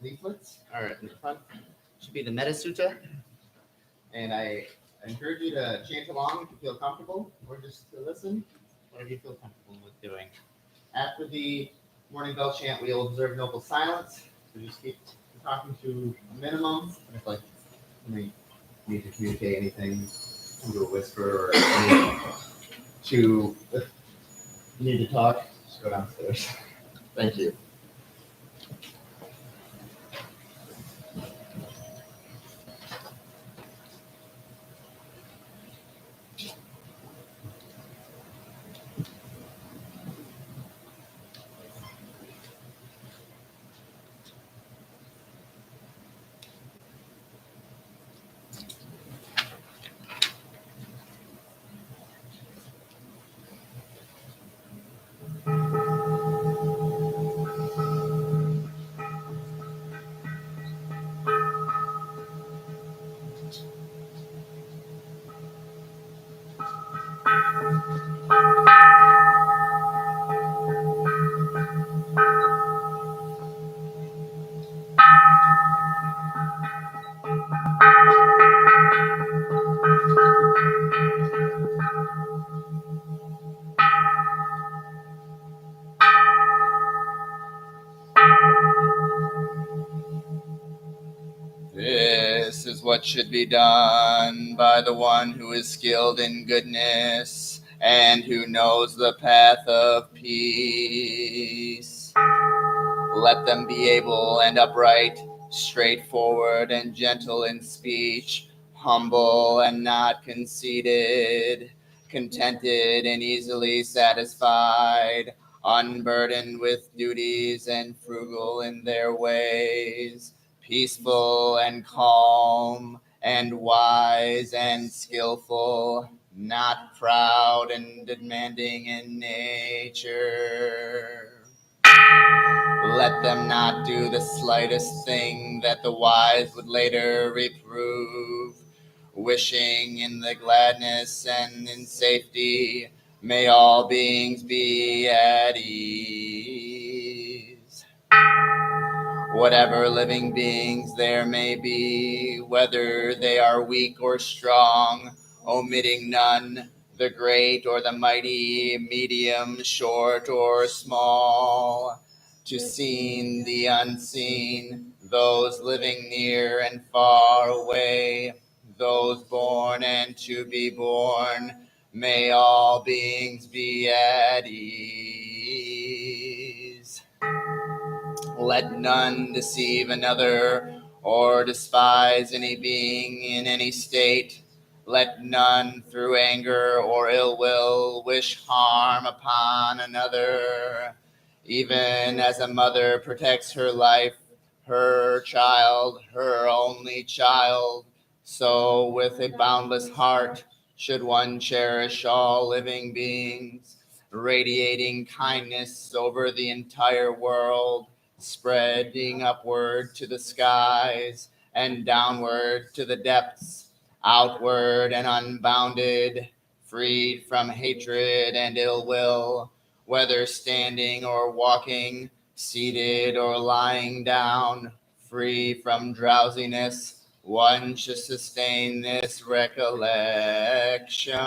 leaflets are in the front. Should be the Metta Sutta. And I encourage you to chant along if you feel comfortable, or just to listen, whatever you feel comfortable with doing. After the morning bell chant, we'll observe noble silence. So just keep talking to a minimum. If like you need to communicate anything, do a whisper or anything, to if you need to talk, just go downstairs. Thank you. This is what should be done by the one who is skilled in goodness and who knows the path of peace. Let them be able and upright, straightforward and gentle in speech, humble and not conceited, contented and easily satisfied, unburdened with duties and frugal in their ways, peaceful and calm, and wise and skillful, not proud and demanding in nature. Let them not do the slightest thing that the wise would later reprove, wishing in the gladness and in safety, may all beings be at ease. Whatever living beings there may be, whether they are weak or strong, omitting none, the great or the mighty, medium, short or small, to seen the unseen, those living near and far away, those born and to be born, may all beings be at ease. Let none deceive another or despise any being in any state. Let none through anger or ill will wish harm upon another. Even as a mother protects her life, her child, her only child, so with a boundless heart should one cherish all living beings, radiating kindness over the entire world, spreading upward to the skies and downward to the depths, outward and unbounded, freed from hatred and ill will, whether standing or walking, seated or lying down, free from drowsiness, one should sustain this recollection.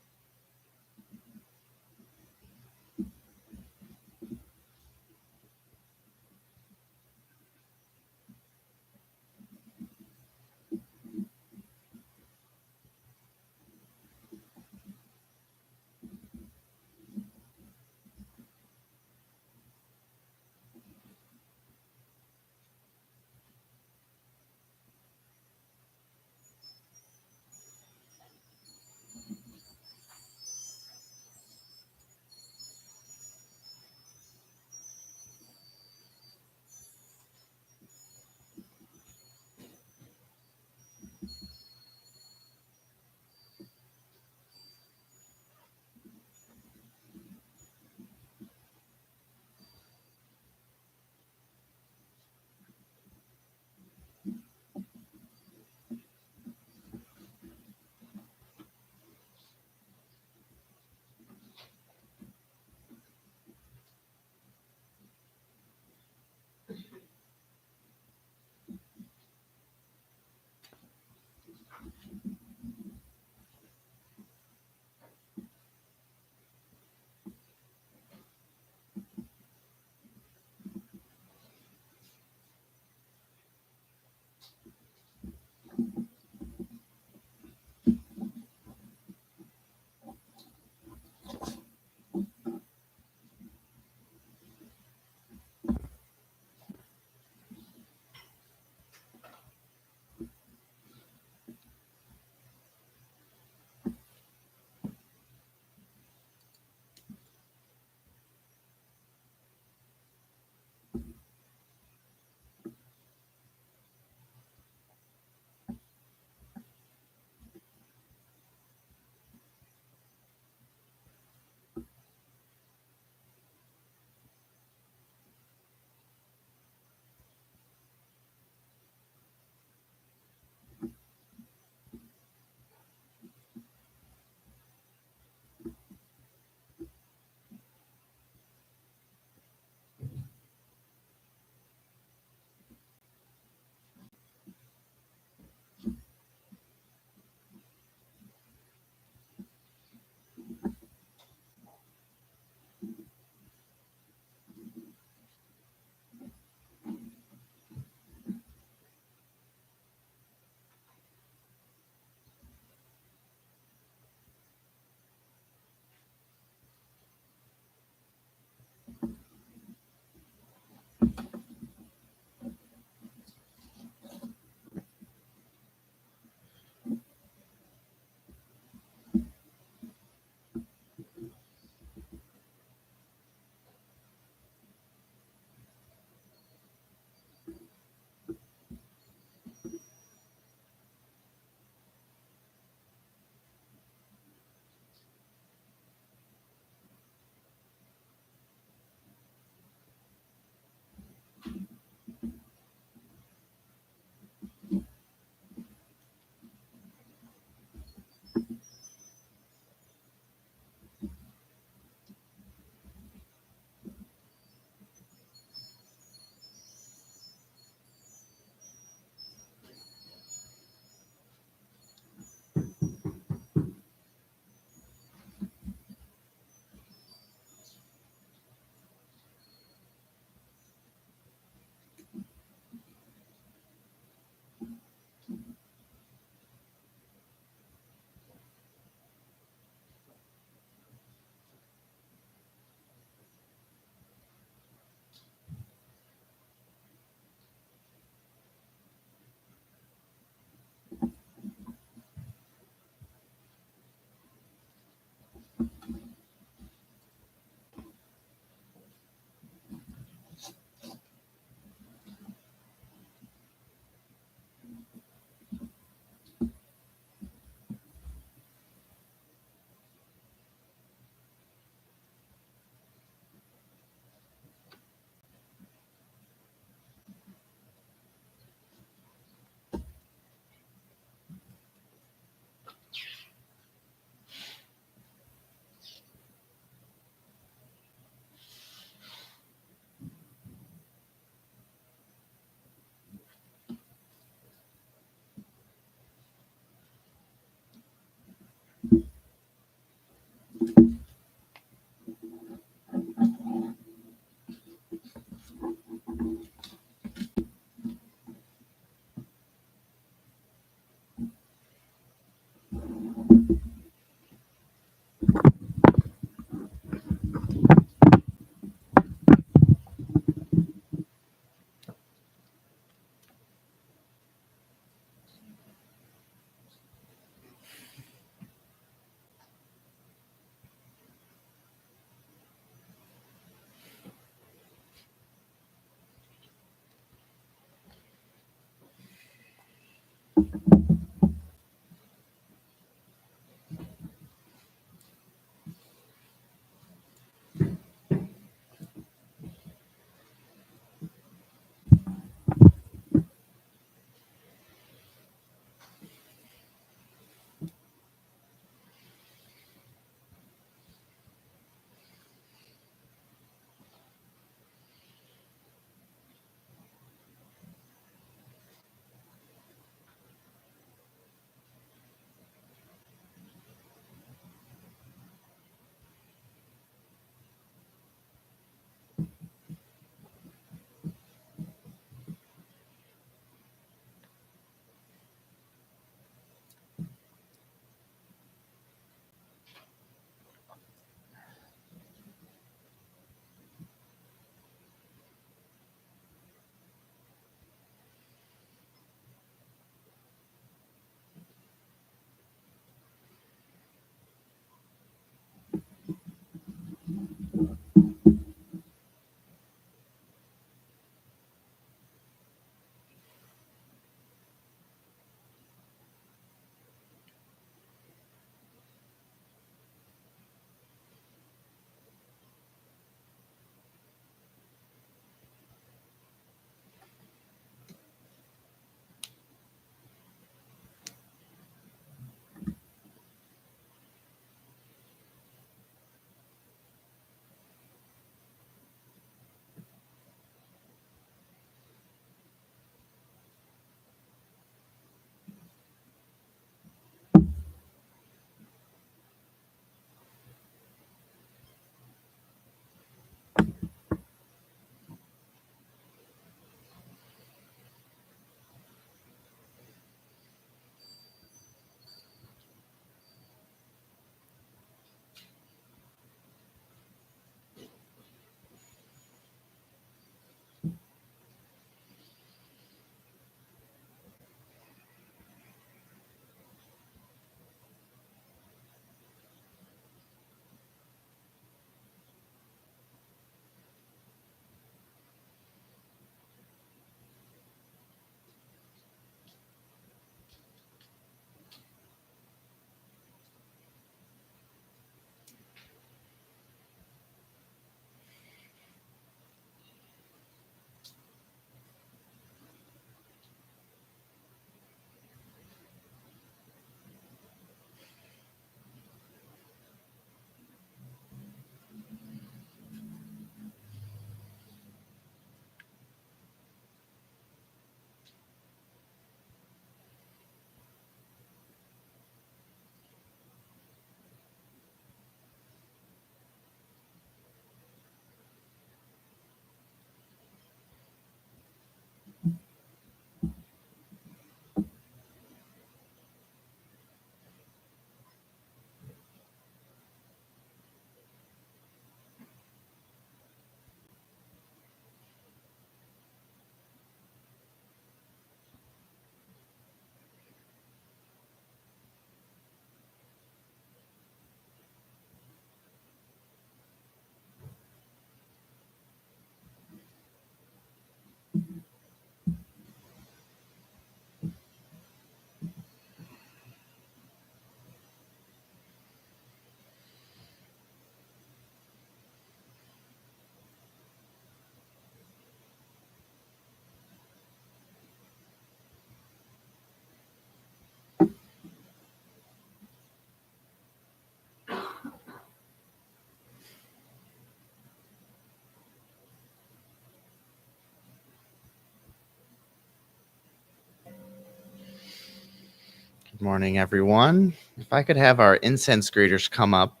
Good morning, everyone. If I could have our incense greeters come up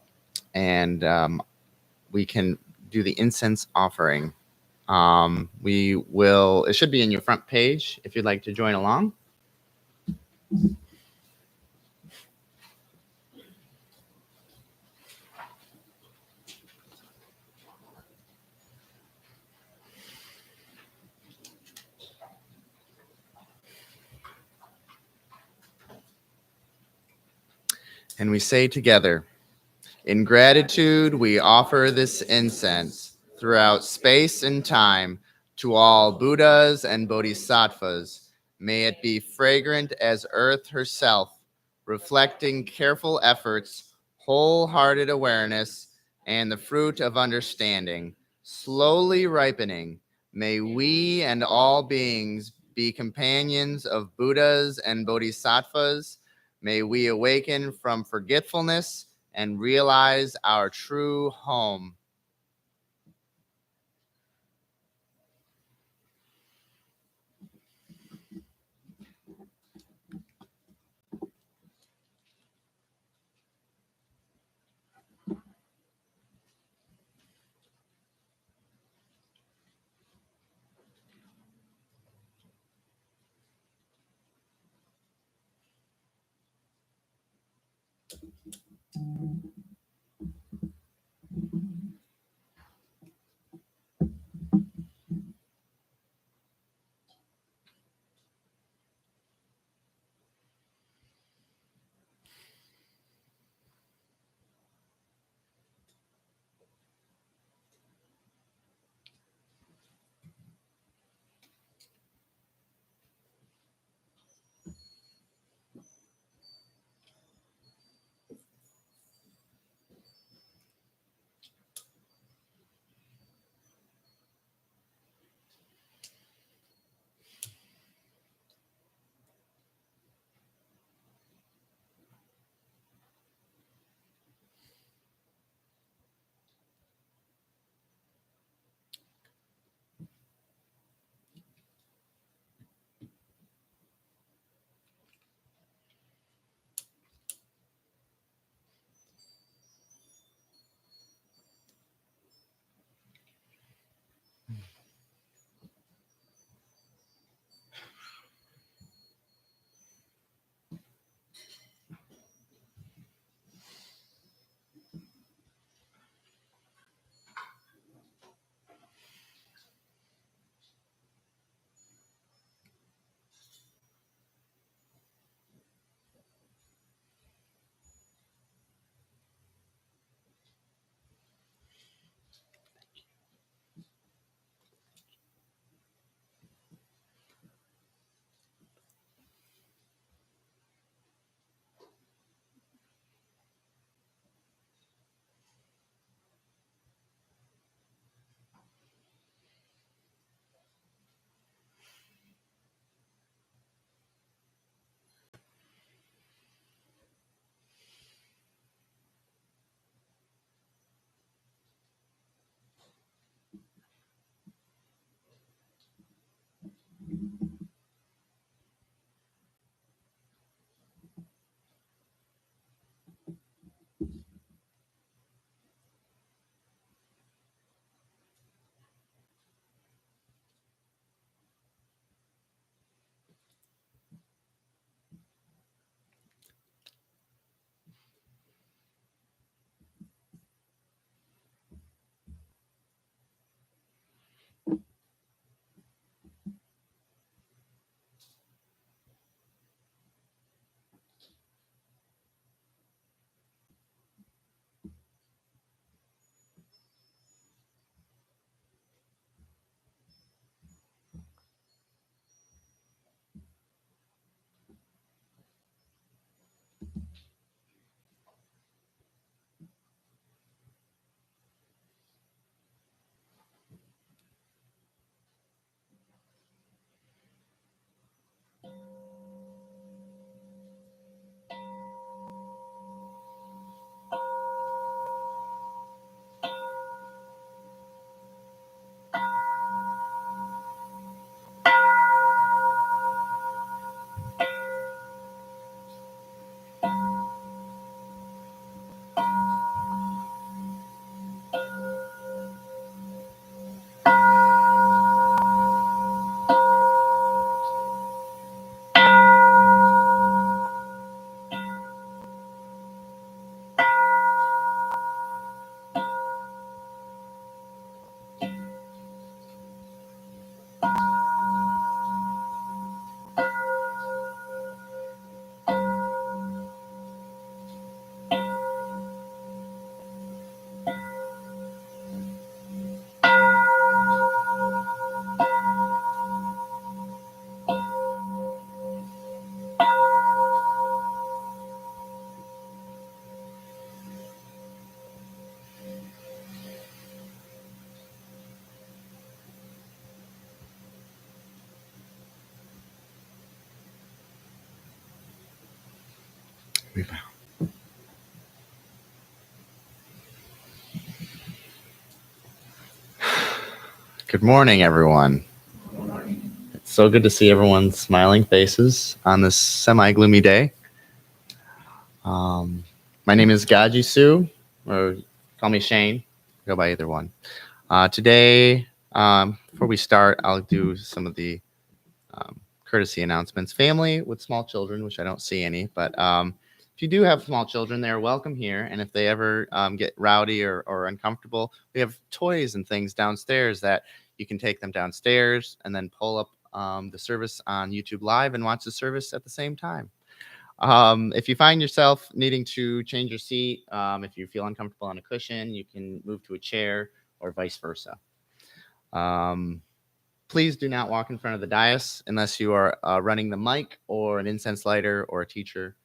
and we can do the incense offering. It should be in your front page if you'd like to join along. And we say together, in gratitude, we offer this incense throughout space and time to all Buddhas and Bodhisattvas. May it be fragrant as earth herself, reflecting careful efforts, wholehearted awareness, and the fruit of understanding, slowly ripening. May we and all beings be companions of Buddhas and Bodhisattvas. May we awaken from forgetfulness and realize our true home. We bow. Good morning, everyone. It's so good to see everyone's smiling faces on this semi-gloomy day. My name is Kaji Sue, or call me Shane. Go by either one. Today, before we start, I'll do some of the courtesy announcements. Family with small children, which I don't see any, but if you do have small children, they're welcome here. And if they ever get rowdy or uncomfortable, we have toys and things downstairs that you can take them downstairs and then pull up the service on YouTube Live and watch the service at the same time. If you find yourself needing to change your seat, if you feel uncomfortable on a cushion, you can move to a chair or vice versa. Please do not walk in front of the dais unless you are running the mic or an incense lighter or a teacher,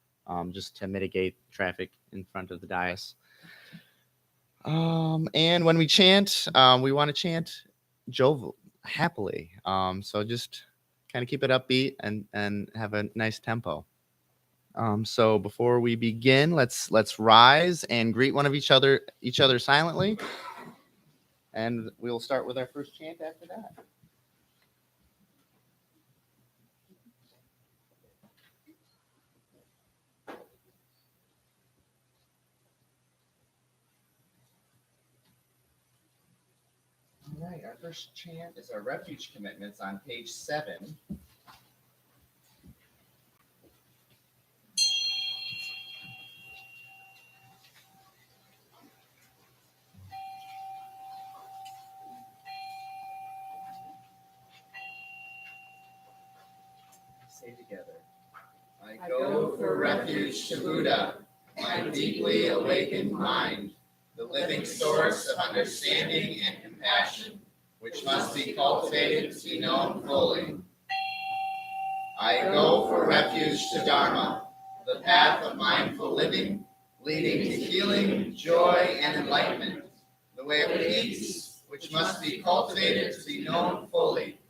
just to mitigate traffic in front of the dais. And when we chant, we want to chant jovial, happily. So just kind of keep it upbeat and have a nice tempo. So before we begin, let's rise and greet one of each other silently. And we'll start with our first chant after that. All right, our first chant is our refuge commitments on page 7. Say together. I go for refuge to Buddha, my deeply awakened mind, the living source of understanding and compassion, which must be cultivated to be known fully. I go for refuge to Dharma, the path of mindful living, leading to healing, joy, and enlightenment, the way of peace, which must be cultivated to be known fully.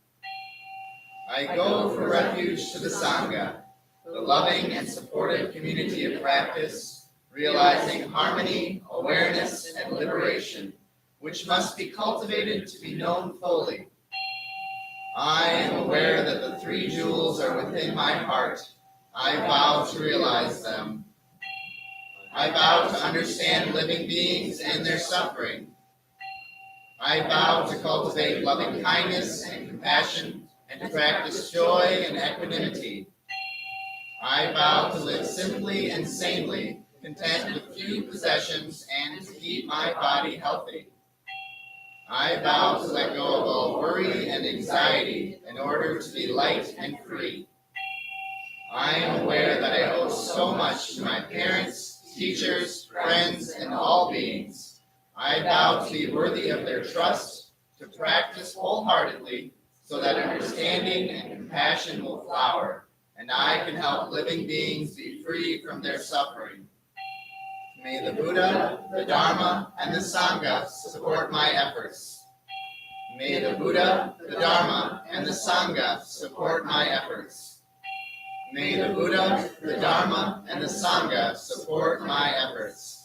I go for refuge to the Sangha, the loving and supportive community of practice, realizing harmony, awareness, and liberation, which must be cultivated to be known fully. I am aware that the 3 jewels are within my heart. I vow to realize them. I vow to understand living beings and their suffering. I vow to cultivate loving kindness and compassion and to practice joy and equanimity. I vow to live simply and sanely, content with few possessions, and to keep my body healthy. I vow to let go of all worry and anxiety in order to be light and free. I am aware that I owe so much to my parents, teachers, friends, and all beings. I vow to be worthy of their trust, to practice wholeheartedly, so that understanding and compassion will flower, and I can help living beings be free from their suffering. May the Buddha, the Dharma, and the Sangha support my efforts. May the Buddha, the Dharma, and the Sangha support my efforts. May the Buddha, the Dharma, and the Sangha support my efforts.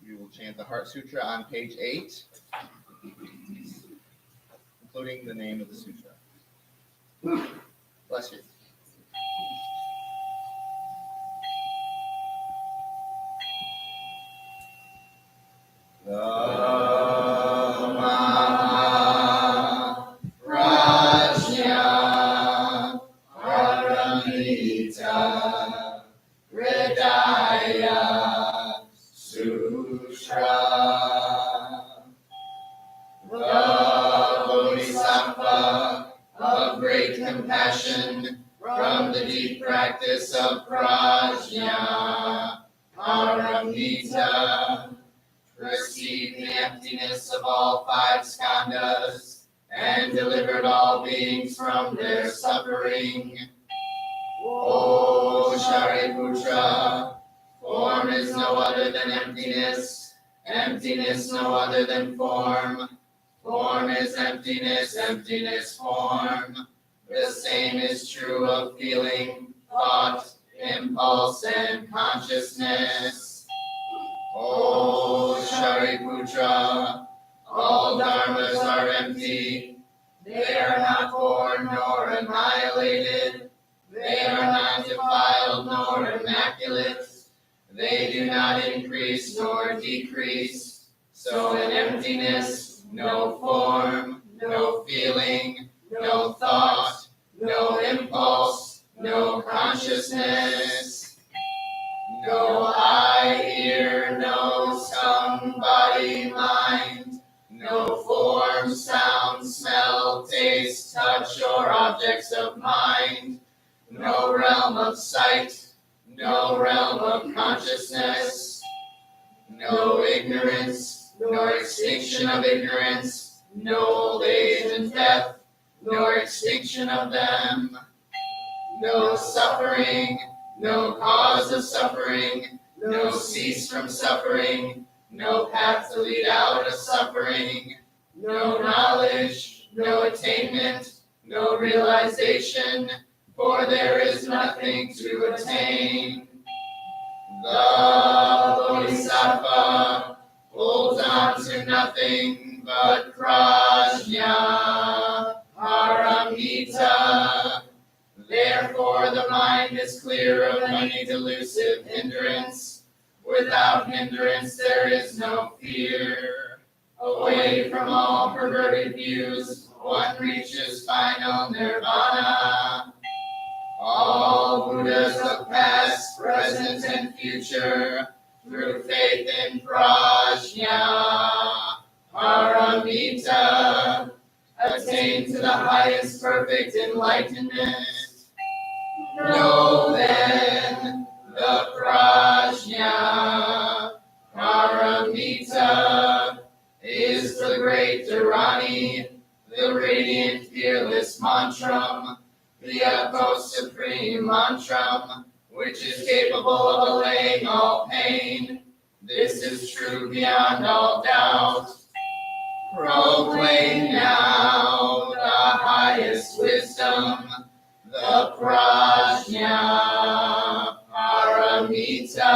We will chant the Heart Sutra on page 8, including the name of the sutra. Bless you. Dhamma Prajna Paramita Hridaya Sutra. The Bodhisattva of great compassion from the deep practice of Prajna Paramita received the emptiness of all 5 skandhas and delivered all beings from their suffering. O Shariputra, form is no other than emptiness, Emptiness no other than form. Form is emptiness, emptiness form. The same is true of feeling, thought, impulse, and consciousness. O Shariputra, all dharmas are empty. They are not born nor annihilated. They are not defiled nor immaculate. They do not increase nor decrease. So in emptiness, no form, no feeling, no thought, no impulse, no consciousness. No eye, ear, nose, tongue, body, mind. No form, sound, smell, taste, touch, or objects of mind. No realm of sight. No realm of consciousness. No ignorance, nor extinction of ignorance. No old age and death, nor extinction of them. No suffering, no cause of suffering, no cease from suffering, no path to lead out of suffering, no knowledge, no attainment, no realization, for there is nothing to attain. The Bodhisattva holds on to nothing but prajna, paramita. Therefore the mind is clear of any delusive hindrance. Without hindrance there is no fear. Away from all perverted views, one reaches final nirvana. All Buddhas of past, present, and future, through faith in prajna, paramita, attain to the highest perfect enlightenment. Know then the prajna, paramita, is the great Dharani, the radiant fearless mantram, the utmost supreme mantram, which is capable of allaying all pain. This is true beyond all doubt. Proclaim now the highest wisdom, the prajna paramita.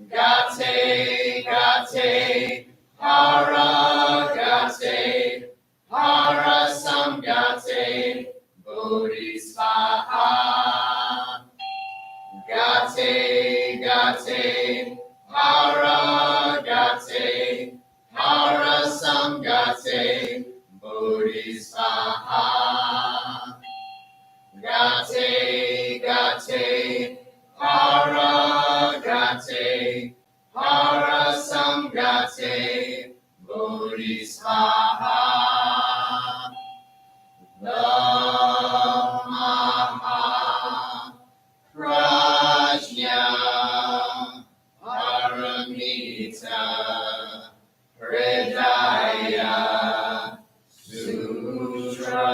Gate, gate, para gate, para samgate, bodhisvaha. Gate, gate, para gate, para samgate, bodhisvaha. Gate, gate, para gate, para samgate, bodhisvaha. Namaha prajna paramita hridaya sutra.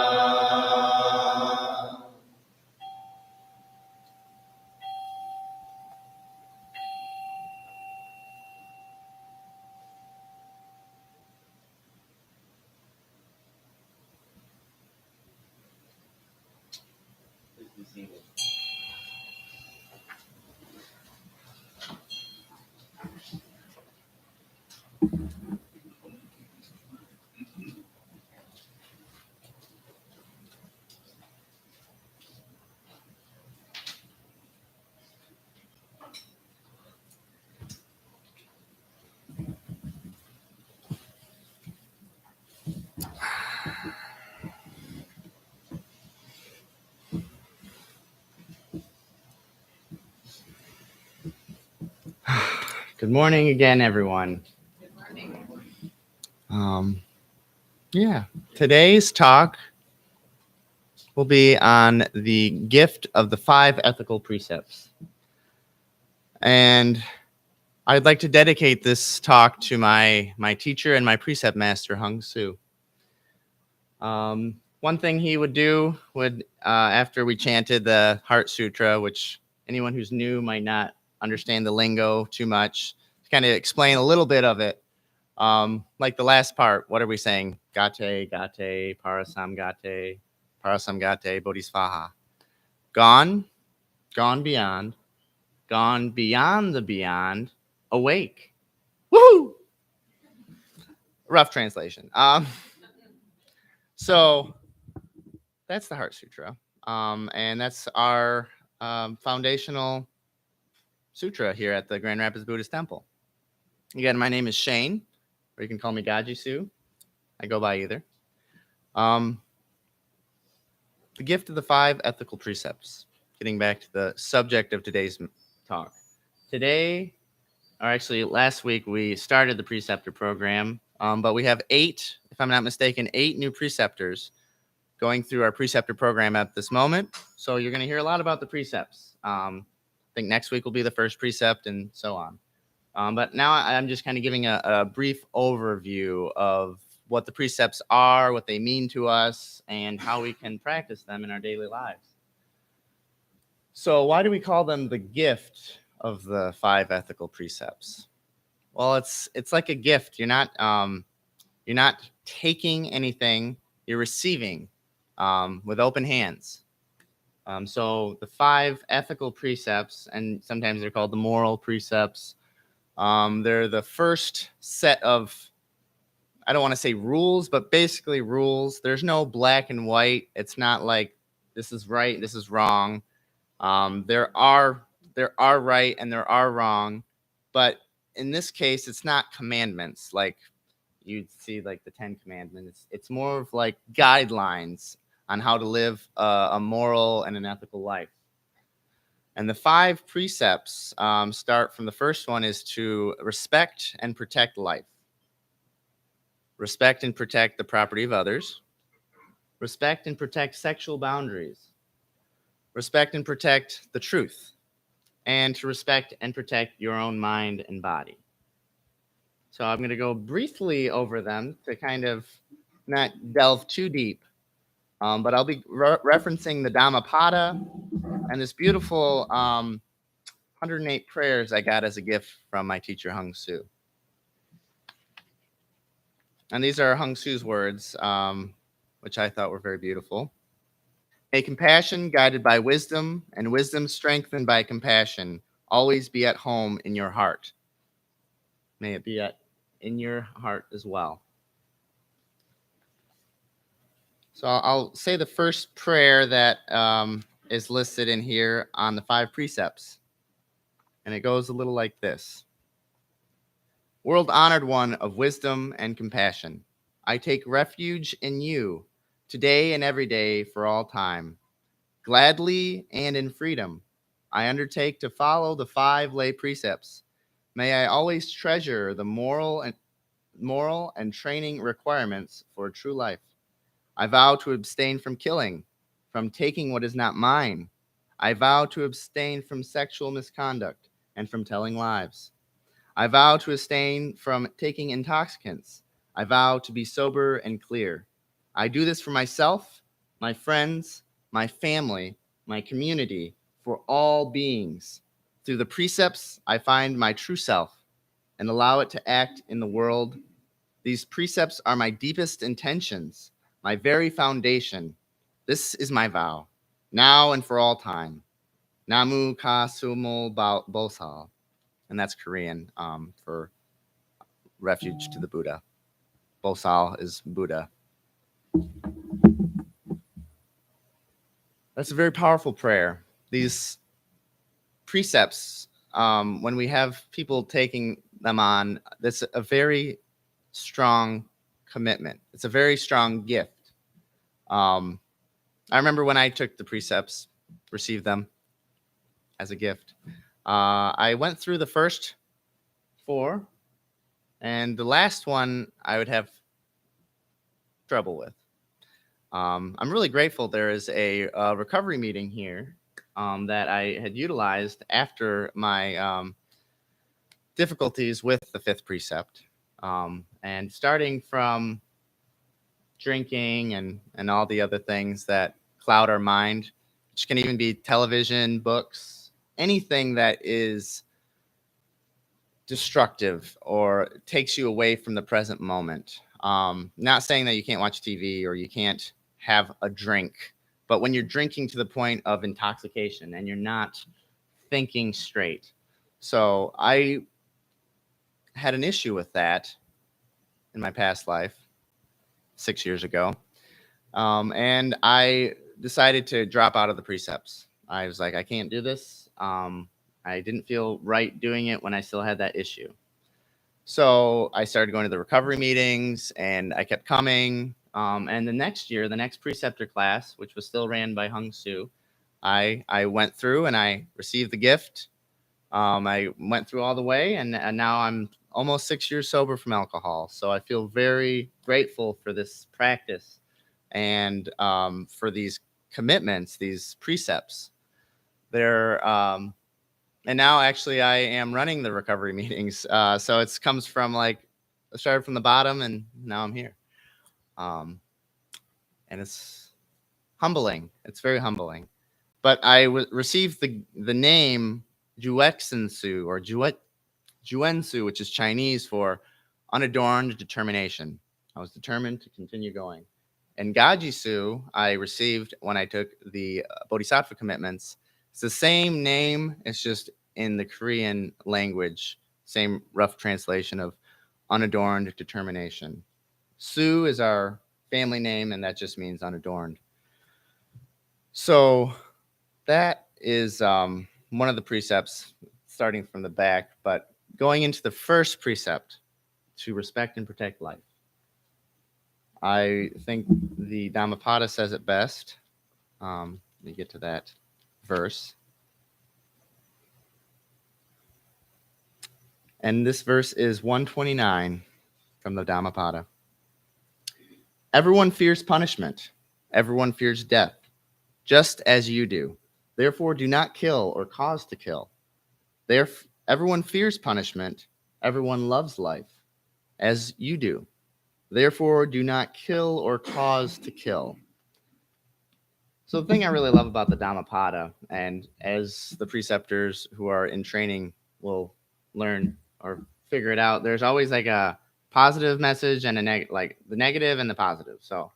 Good morning again, everyone. Good morning. Today's talk will be on the gift of the 5 ethical precepts. And I'd like to dedicate this talk to my teacher and my precept master, Hung Su. One thing he would do after we chanted the Heart Sutra, which anyone who's new might not understand the lingo too much, kind of explain a little bit of it. Like the last part, what are we saying? Gate, parasamgate, bodhisvaha. Gone beyond the beyond, awake. Woohoo! Rough translation. So that's the Heart Sutra. And that's our foundational sutra here at the Grand Rapids Buddhist Temple. Again, my name is Shane, or you can call me Gaji Su. I go by either. The gift of the 5 ethical precepts. Getting back to the subject of today's talk. Today, or actually last week, we started the preceptor program, but we have 8, if I'm not mistaken, 8 new preceptors going through our preceptor program at this moment. So you're going to hear a lot about the precepts. I think next week will be the first precept and so on. But now I'm just kind of giving a brief overview of what the precepts are, what they mean to us, and how we can practice them in our daily lives. So why do we call them the gift of the 5 ethical precepts? Well, it's like a gift. You're not taking anything, you're receiving with open hands. So the 5 ethical precepts, and sometimes they're called the moral precepts, they're the first set of, I don't want to say rules, but basically rules. There's no black and white. It's not like this is right, this is wrong. There are right and there are wrong, but in this case, it's not commandments like you'd see like the 10 Commandments. It's more of like guidelines on how to live a moral and an ethical life. And the 5 precepts start from the first one is to respect and protect life. Respect and protect the property of others. Respect and protect sexual boundaries. Respect and protect the truth. And to respect and protect your own mind and body. So I'm going to go briefly over them to kind of not delve too deep. But I'll be referencing the Dhammapada and this beautiful 108 prayers I got as a gift from my teacher, Hung Su. And these are Hung Su's words, which I thought were very beautiful. May compassion guided by wisdom and wisdom strengthened by compassion always be at home in your heart. May it be in your heart as well. So I'll say the first prayer that is listed in here on the 5 precepts. And it goes a little like this. World honored one of wisdom and compassion, I take refuge in you today and every day for all time. Gladly and in freedom, I undertake to follow the 5 lay precepts. May I always treasure the moral and training requirements for a true life. I vow to abstain from killing, from taking what is not mine. I vow to abstain from sexual misconduct and from telling lies. I vow to abstain from taking intoxicants. I vow to be sober and clear. I do this for myself, my friends, my family, my community, for all beings. Through the precepts, I find my true self and allow it to act in the world. These precepts are my deepest intentions, my very foundation. This is my vow, now and for all time. Namu Ka Sumul Bosal. And that's Korean for refuge to the Buddha. Bosal is Buddha. That's a very powerful prayer. These precepts, when we have people taking them on, that's a very strong commitment. It's a very strong gift. I remember when I took the precepts, received them as a gift. I went through the first 4, and the last one I would have trouble with. I'm really grateful there is a recovery meeting here that I had utilized after my difficulties with the 5th precept. And starting from drinking and all the other things that cloud our mind, which can even be television, books, anything that is destructive or takes you away from the present moment. Not saying that you can't watch TV or you can't have a drink, but when you're drinking to the point of intoxication and you're not thinking straight. So I had an issue with that in my past life 6 years ago. And I decided to drop out of the precepts. I was like, I can't do this. I didn't feel right doing it when I still had that issue. So I started going to the recovery meetings and I kept coming. And the next year, the next preceptor class, which was still ran by Hung Soo, I went through and I received the gift. I went through all the way and now I'm almost 6 years sober from alcohol. So I feel very grateful for this practice and for these commitments, these precepts. They're and now actually I am running the recovery meetings. So it comes from like I started from the bottom and now I'm here. And it's humbling. It's very humbling. But I received the name Juexensu or Juensu, which is Chinese for unadorned determination. I was determined to continue going. And Gajisu, I received when I took the Bodhisattva commitments. It's the same name. It's just in the Korean language, same rough translation of unadorned determination. Su is our family name, and that just means unadorned. So that is one of the precepts, starting from the back, but going into the first precept, to respect and protect life. I think the Dhammapada says it best. Let me get to that verse. And this verse is 129 from the Dhammapada. Everyone fears punishment. Everyone fears death, just as you do. Therefore, do not kill or cause to kill. Everyone fears punishment. Everyone loves life, as you do. Therefore, do not kill or cause to kill. So the thing I really love about the Dhammapada, and as the preceptors who are in training will learn or figure it out, there's always like a positive message and like the negative and the positive. So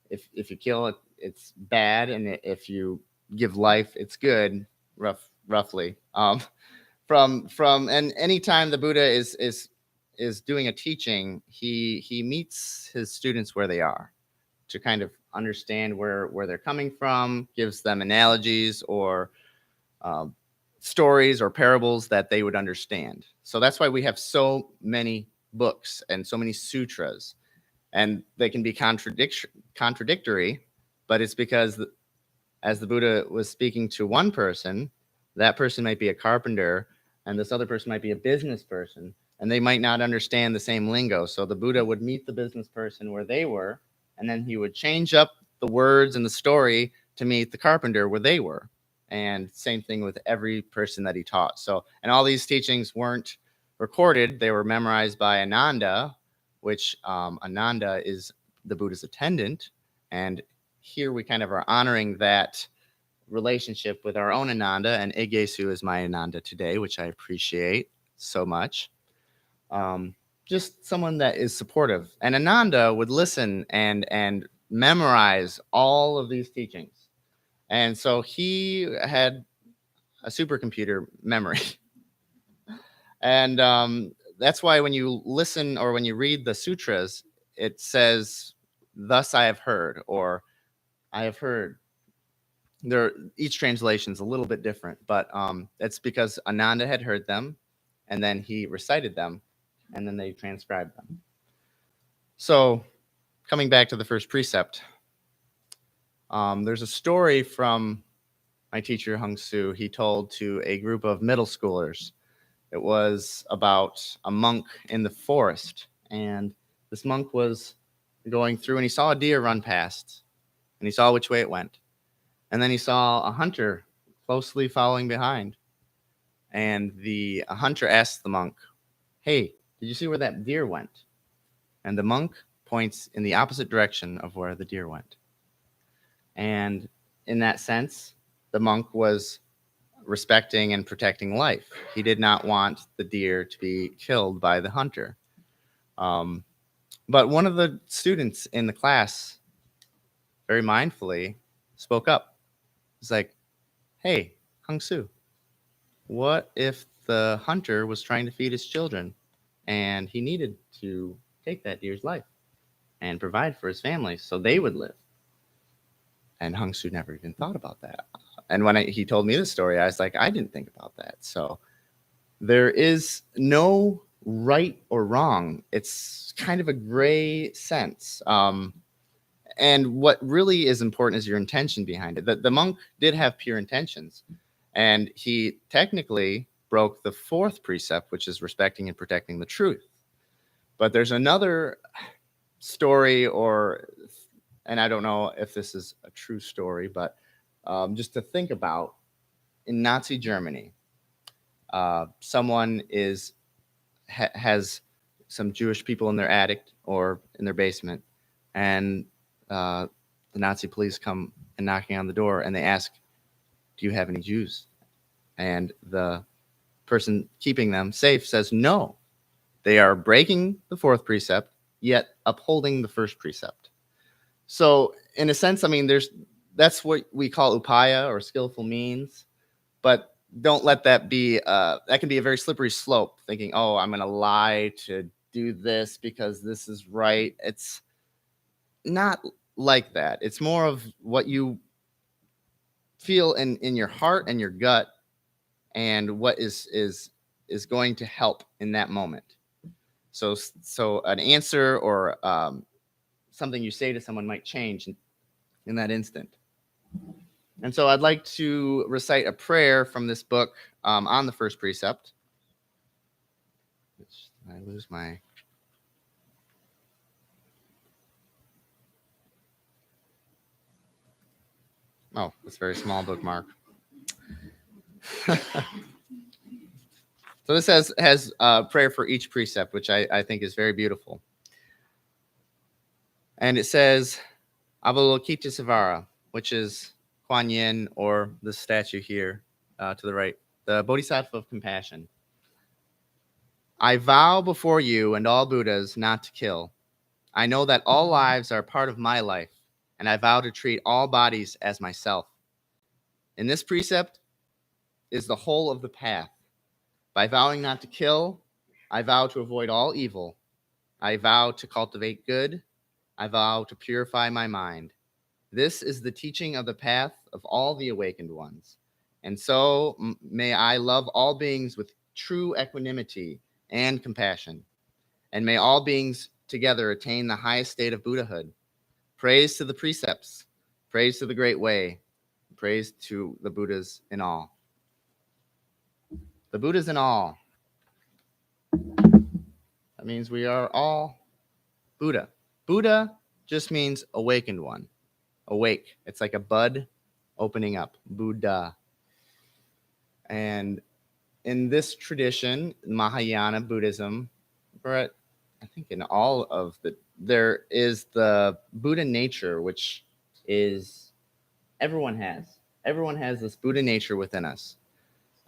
if you kill, it's bad, and if you give life, it's good. Roughly. And anytime the Buddha is doing a teaching, he meets his students where they are to kind of understand where they're coming from, gives them analogies or stories or parables that they would understand. So that's why we have so many books and so many sutras, and they can be contradictory, but it's because as the Buddha was speaking to one person, that person might be a carpenter and this other person might be a business person, and they might not understand the same lingo. So the Buddha would meet the business person where they were, and then he would change up the words and the story to meet the carpenter where they were. And same thing with every person that he taught. So, and all these teachings weren't recorded. They were memorized by Ananda, which Ananda is the Buddha's attendant. And here we kind of are honoring that relationship with our own Ananda, and Egesu is my Ananda today, which I appreciate so much. Just someone that is supportive. And Ananda would listen and memorize all of these teachings. And so he had a supercomputer memory. And that's why when you listen or when you read the sutras, it says, "Thus I have heard," or "I have heard." Each translation is a little bit different, but it's because Ananda had heard them, and then he recited them, and then they transcribed them. So, coming back to the first precept, there's a story from my teacher Hung Soo. He told to a group of middle schoolers. It was about a monk in the forest, and this monk was going through, and he saw a deer run past, and he saw which way it went. And then he saw a hunter closely following behind. And the hunter asked the monk, "Hey, did you see where that deer went?" And the monk points in the opposite direction of where the deer went. And in that sense, the monk was respecting and protecting life. He did not want the deer to be killed by the hunter. But one of the students in the class very mindfully spoke up. He's like, hey, Hung Su, what if the hunter was trying to feed his children and he needed to take that deer's life and provide for his family so they would live? And Hung Su never even thought about that. And when he told me the story, I was like, I didn't think about that. So there is no right or wrong. It's kind of a gray sense. And what really is important is your intention behind it. The monk did have pure intentions, and he technically broke the fourth precept, which is respecting and protecting the truth. But there's another story, and I don't know if this is a true story, but just to think about, in Nazi Germany, someone has some Jewish people in their attic or in their basement, and the Nazi police come and knocking on the door, and they ask, do you have any Jews? And the person keeping them safe says no. They are breaking the fourth precept, yet upholding the first precept. So in a sense, I mean, that's what we call upaya, or skillful means, but don't let that be, that can be a very slippery slope, thinking, oh, I'm going to lie to do this because this is right. It's not like that. It's more of what you feel in your heart and your gut, and what is going to help in that moment. So an answer or something you say to someone might change in that instant. And so I'd like to recite a prayer from this book on the first precept. I lose my... Oh, it's a very small bookmark. So this has prayer for each precept, which I think is very beautiful. And it says, Avalokitesvara, which is Kuan Yin, or the statue here to the right, the Bodhisattva of compassion. I vow before you and all Buddhas not to kill. I know that all lives are part of my life, and I vow to treat all bodies as myself. In this precept is the whole of the path. By vowing not to kill, I vow to avoid all evil. I vow to cultivate good. I vow to purify my mind. This is the teaching of the path of all the awakened ones. And so may I love all beings with true equanimity and compassion. And may all beings together attain the highest state of Buddhahood. Praise to the precepts. Praise to the great way. Praise to the Buddhas in all. The Buddhas in all. That means we are all Buddha. Buddha just means awakened one. Awake. It's like a bud opening up. Buddha. And in this tradition, Mahayana Buddhism, but I think in all of there is the Buddha nature, which is everyone has this Buddha nature within us.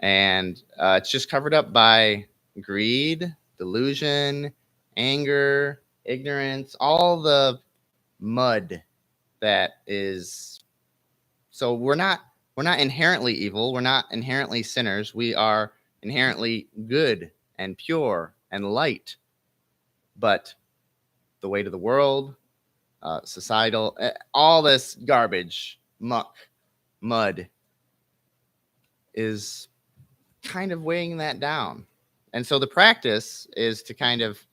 And it's just covered up by greed, delusion, anger, ignorance, all the mud that is. So we're not inherently evil. We're not inherently sinners. We are inherently good and pure and light. But the weight of the world, societal, all this garbage, muck, mud is kind of weighing that down. And so the practice is to kind of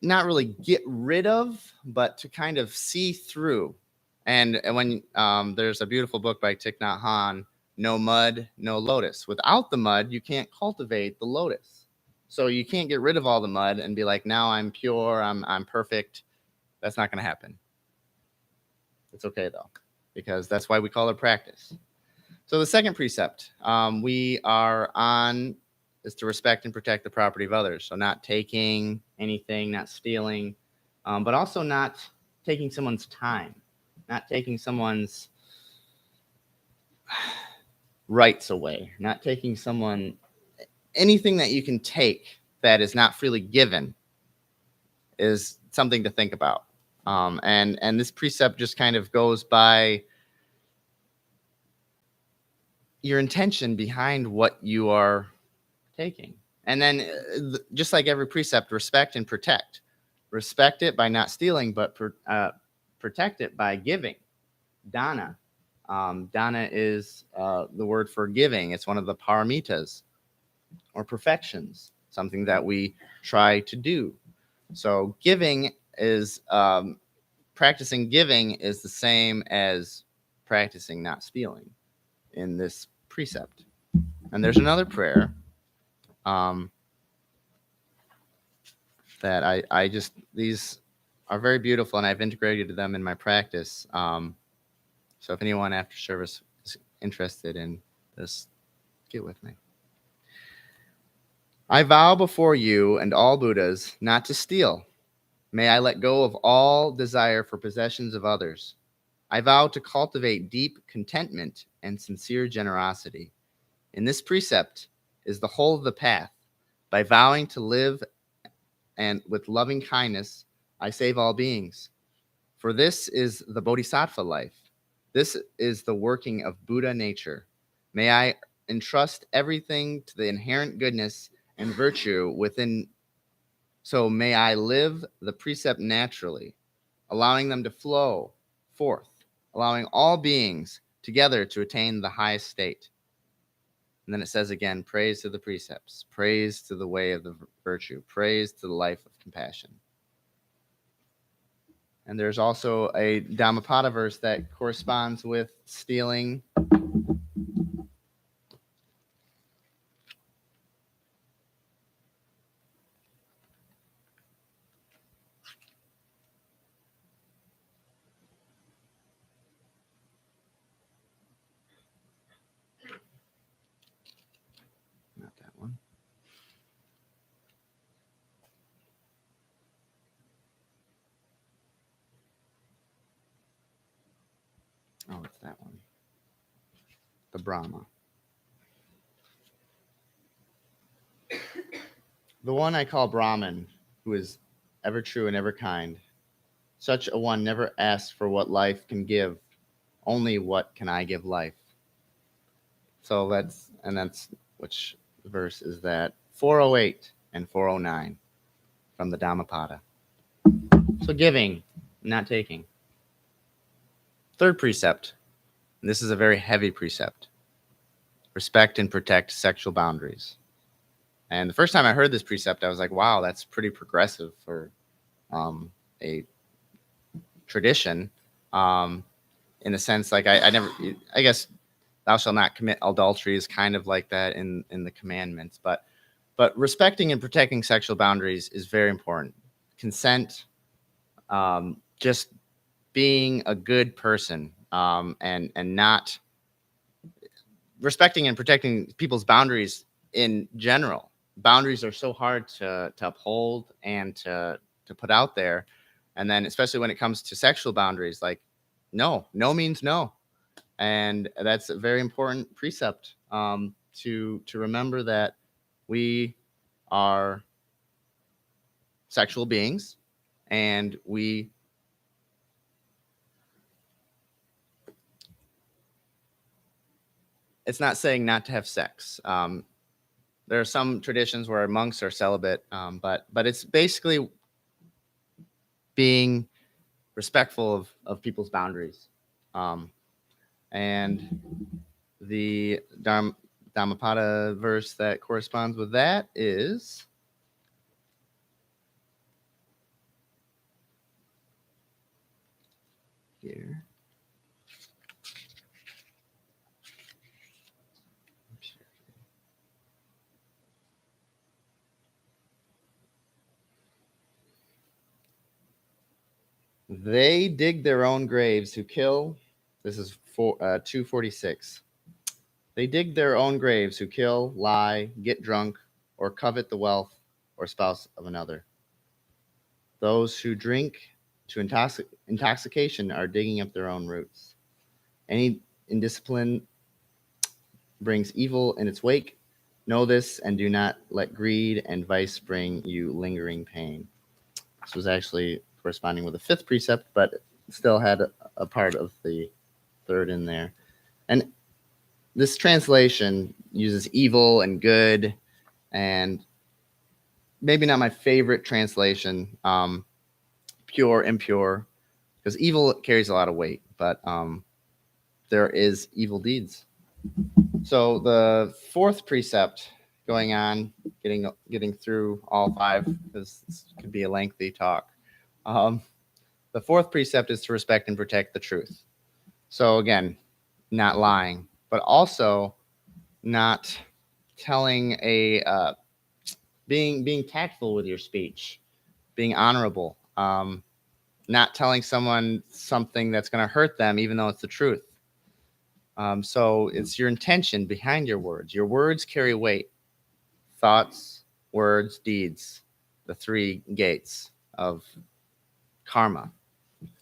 not really get rid of, but to kind of see through. And when there's a beautiful book by Thich Nhat Hanh, No Mud, No Lotus. Without the mud, you can't cultivate the lotus. So you can't get rid of all the mud and be like, now I'm pure, I'm perfect. That's not going to happen. It's okay, though, because that's why we call it practice. So the second precept we are on is to respect and protect the property of others. So not taking anything, not stealing, but also not taking someone's time, not taking someone's rights away, not taking someone, anything that you can take that is not freely given is something to think about. And this precept just kind of goes by your intention behind what you are taking. And then just like every precept, respect and protect. Respect it by not stealing, but protect it by giving. Dana. Dana is the word for giving. It's one of the paramitas or perfections, something that we try to do. So giving is, practicing giving is the same as practicing not stealing in this precept. And there's another prayer that I just, these are very beautiful and I've integrated them in my practice. So if anyone after service is interested in this, get with me. I vow before you and all Buddhas not to steal. May I let go of all desire for possessions of others. I vow to cultivate deep contentment and sincere generosity. In this precept is the whole of the path. By vowing to live and with loving kindness, I save all beings. For this is the Bodhisattva life. This is the working of Buddha nature. May I entrust everything to the inherent goodness and virtue within. So may I live the precept naturally, allowing them to flow forth, allowing all beings together to attain the highest state. And then it says again, praise to the precepts, praise to the way of the virtue, praise to the life of compassion. And there's also a Dhammapada verse that corresponds with stealing. Not that one. Oh, it's that one. The Brahma. The one I call Brahman, who is ever true and ever kind. Such a one never asks for what life can give, only what can I give life. So that's which verse is that? 408 and 409 from the Dhammapada. So giving, not taking. Third precept, and this is a very heavy precept. Respect and protect sexual boundaries. And the first time I heard this precept, I was like, wow, that's pretty progressive for a tradition. In a sense, like I guess thou shalt not commit adultery is kind of like that in the commandments, but respecting and protecting sexual boundaries is very important. Consent, just being a good person, and not respecting and protecting people's boundaries in general. Boundaries are so hard to uphold and to put out there. And then especially when it comes to sexual boundaries, like no means no. And that's a very important precept, to remember that we are sexual beings and it's not saying not to have sex. There are some traditions where monks are celibate, but it's basically being respectful of people's boundaries. And the Dhammapada verse that corresponds with that is here. They dig their own graves who kill. This is 246. They dig their own graves who kill, lie, get drunk, or covet the wealth or spouse of another. Those who drink to intoxication are digging up their own roots. Any indiscipline brings evil in its wake. Know this and do not let greed and vice bring you lingering pain. This was actually corresponding with the fifth precept, but still had a part of the third in there. And this translation uses evil and good, and maybe not my favorite translation, pure, impure, because evil carries a lot of weight, but there is evil deeds. So the fourth precept, going on, getting through all five, because this could be a lengthy talk. The fourth precept is to respect and protect the truth. So again, not lying, but also not telling being tactful with your speech, being honorable, not telling someone something that's going to hurt them, even though it's the truth. So it's your intention behind your words. Your words carry weight. Thoughts, words, deeds, the three gates of karma.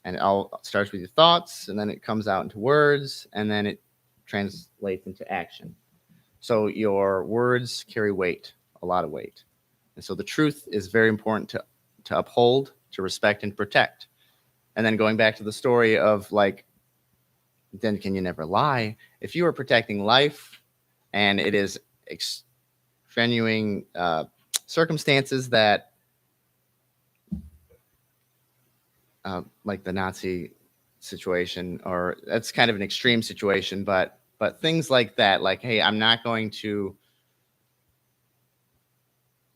And it all starts with your thoughts, and then it comes out into words, and then it translates into action. So your words carry weight, a lot of weight. And so the truth is very important to uphold, to respect, and protect. And then going back to the story of like, then can you never lie? If you are protecting life and it is extenuating circumstances that, like the Nazi situation, or that's kind of an extreme situation, but things like that, like, hey, I'm not going to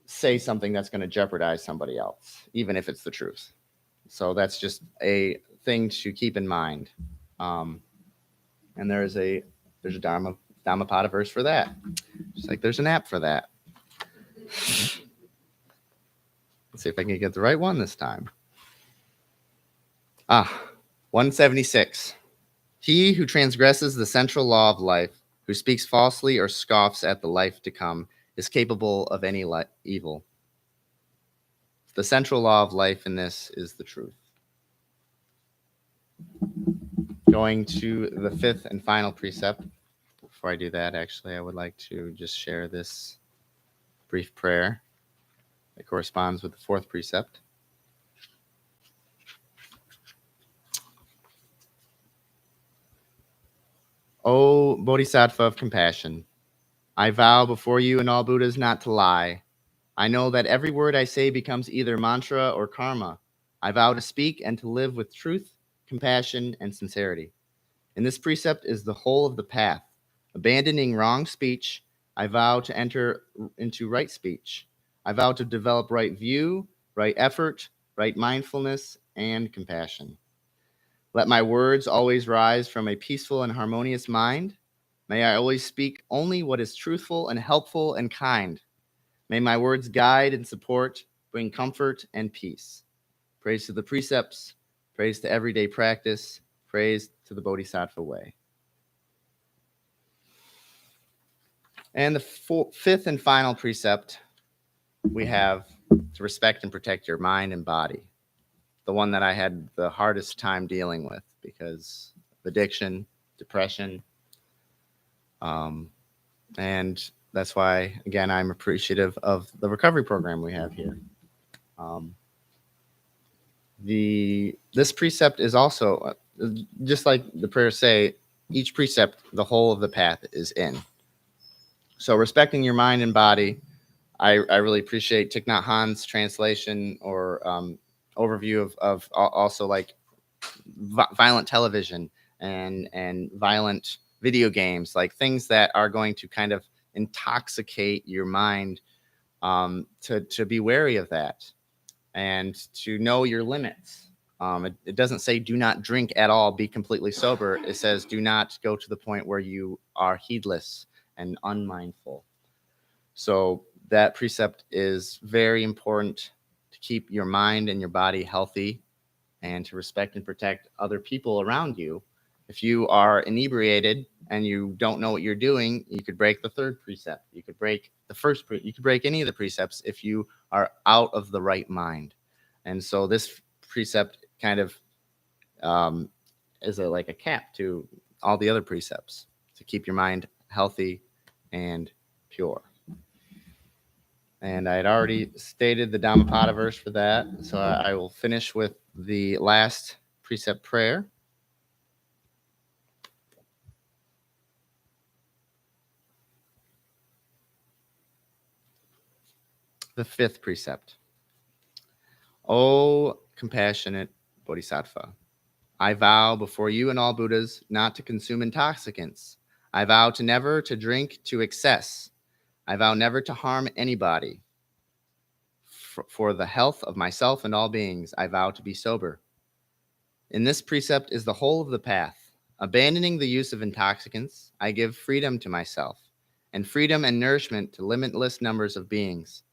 say something that's going to jeopardize somebody else, even if it's the truth. So that's just a thing to keep in mind. And there's a Dhammapada verse for that. Just like there's an app for that. Let's see if I can get the right one this time. 176. He who transgresses the central law of life, who speaks falsely or scoffs at the life to come, is capable of any evil. The central law of life in this is the truth. Going to the fifth and final precept. Before I do that, actually, I would like to just share this brief prayer that corresponds with the fourth precept. O Bodhisattva of compassion, I vow before you and all Buddhas not to lie. I know that every word I say becomes either mantra or karma. I vow to speak and to live with truth, compassion, and sincerity. In this precept is the whole of the path. Abandoning wrong speech, I vow to enter into right speech. I vow to develop right view, right effort, right mindfulness, and compassion. Let my words always rise from a peaceful and harmonious mind. May I always speak only what is truthful and helpful and kind. May my words guide and support, bring comfort and peace. Praise to the precepts, praise to everyday practice, praise to the Bodhisattva way. And the fifth and final precept, we have to respect and protect your mind and body. The one that I had the hardest time dealing with because of addiction, depression. And that's why, again, I'm appreciative of the recovery program we have here. This precept is also, just like the prayers say, each precept, the whole of the path is in. So respecting your mind and body, I really appreciate Thich Nhat Hanh's translation or overview of also like violent television and violent video games, like things that are going to kind of intoxicate your mind, to be wary of that and to know your limits. It doesn't say do not drink at all, be completely sober. It says do not go to the point where you are heedless and unmindful. So that precept is very important to keep your mind and your body healthy and to respect and protect other people around you. If you are inebriated and you don't know what you're doing, you could break the third precept. You could break the first you could break any of the precepts if you are out of the right mind. And so this precept kind of is like a cap to all the other precepts to keep your mind healthy and pure. And I had already stated the Dhammapada verse for that, so I will finish with the last precept prayer. The fifth precept. O compassionate Bodhisattva, I vow before you and all Buddhas not to consume intoxicants. I vow to never to drink to excess. I vow never to harm anybody. For the health of myself and all beings, I vow to be sober. In this precept is the whole of the path. Abandoning the use of intoxicants, I give freedom to myself, and freedom and nourishment to limitless numbers of beings.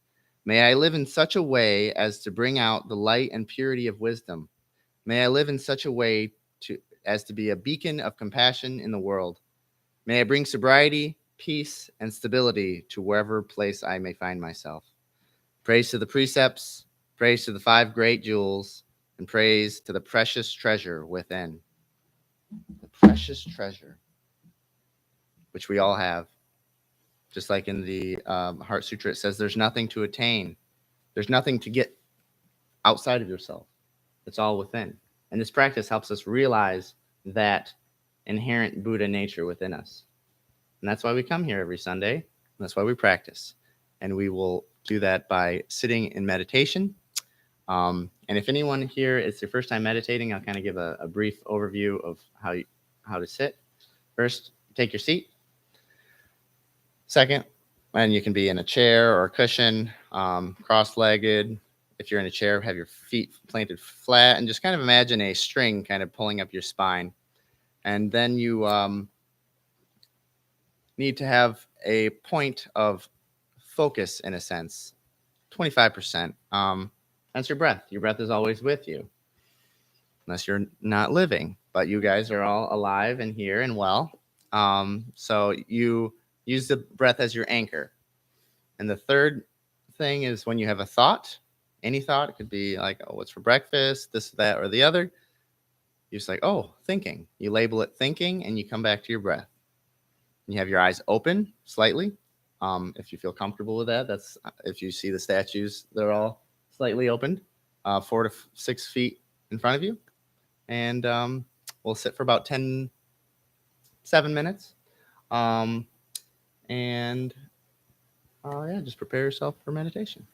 May I live in such a way as to bring out the light and purity of wisdom. May I live in such a way as to be a beacon of compassion in the world. May I bring sobriety, peace, and stability to wherever place I may find myself. Praise to the precepts, praise to the five great jewels, and praise to the precious treasure within. The precious treasure, which we all have. Just like in the Heart Sutra, it says there's nothing to attain. There's nothing to get outside of yourself. It's all within. And this practice helps us realize that inherent Buddha nature within us. And that's why we come here every Sunday. And that's why we practice. And we will do that by sitting in meditation. And if anyone here is your first time meditating, I'll kind of give a brief overview of how to sit. First, take your seat. Second, and you can be in a chair or a cushion, cross-legged. If you're in a chair, have your feet planted flat and just kind of imagine a string kind of pulling up your spine. And then you need to have a point of focus, in a sense, 25%. That's your breath. Your breath is always with you, unless you're not living. But you guys are all alive and here and well. So you use the breath as your anchor. And the third thing is when you have a thought, any thought, it could be like, oh, what's for breakfast, this, that, or the other. You're just like, oh, thinking. You label it thinking, and you come back to your breath. And you have your eyes open slightly. If you feel comfortable with that, that's if you see the statues, they're all slightly opened, 4 to 6 feet in front of you. And we'll sit for about 7 minutes. Just prepare yourself for meditation.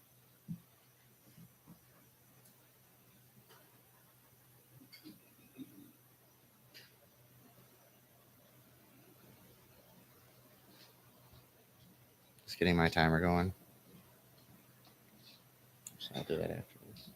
Just getting my timer going. So I'll do that afterwards.